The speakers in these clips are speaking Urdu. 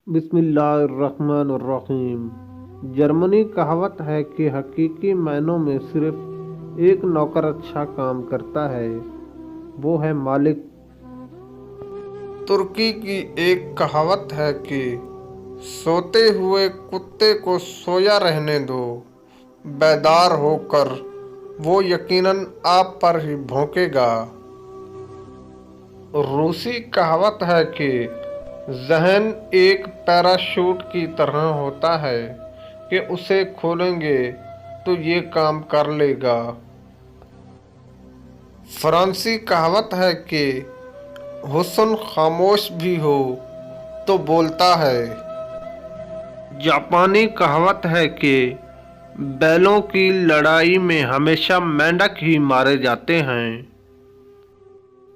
بسم اللہ الرحمن الرحیم۔ جرمنی کہاوت ہے کہ حقیقی معنوں میں صرف ایک نوکر اچھا کام کرتا ہے، وہ ہے مالک۔ ترکی کی ایک کہاوت ہے کہ سوتے ہوئے کتے کو سویا رہنے دو، بیدار ہو کر وہ یقیناً آپ پر ہی بھونکے گا۔ روسی کہاوت ہے کہ ذہن ایک پیراشوٹ کی طرح ہوتا ہے کہ اسے کھولیں گے تو یہ کام کر لے گا۔ فرانسیسی کہاوت ہے کہ حسن خاموش بھی ہو تو بولتا ہے۔ جاپانی کہاوت ہے کہ بیلوں کی لڑائی میں ہمیشہ مینڈک ہی مارے جاتے ہیں۔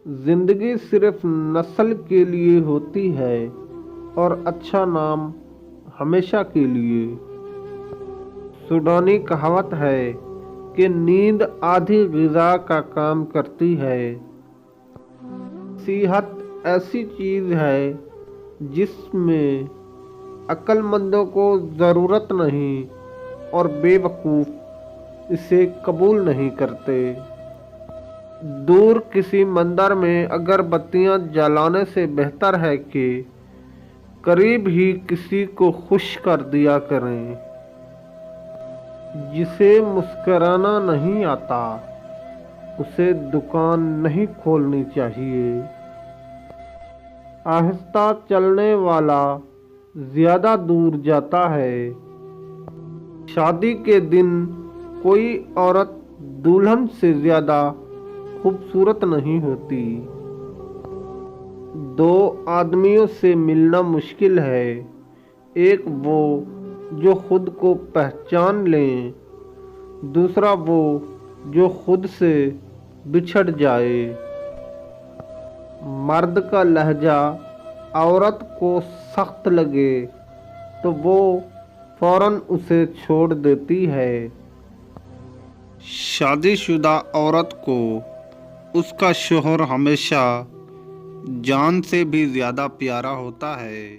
زندگی صرف نسل کے لیے ہوتی ہے اور اچھا نام ہمیشہ کے لیے۔ سوڈانی کہاوت ہے کہ نیند آدھی غذا کا کام کرتی ہے۔ صحت ایسی چیز ہے جس میں عقل مندوں کو ضرورت نہیں اور بے وقوف اسے قبول نہیں کرتے۔ دور کسی مندر میں اگر بتیاں جلانے سے بہتر ہے کہ قریب ہی کسی کو خوش کر دیا کریں۔ جسے مسکرانا نہیں آتا اسے دکان نہیں کھولنی چاہیے۔ آہستہ چلنے والا زیادہ دور جاتا ہے۔ شادی کے دن کوئی عورت دلہن سے زیادہ خوبصورت نہیں ہوتی۔ دو آدمیوں سے ملنا مشکل ہے، ایک وہ جو خود کو پہچان لیں، دوسرا وہ جو خود سے بچھڑ جائے۔ مرد کا لہجہ عورت کو سخت لگے تو وہ فوراً اسے چھوڑ دیتی ہے۔ شادی شدہ عورت کو اس کا شوہر ہمیشہ جان سے بھی زیادہ پیارا ہوتا ہے۔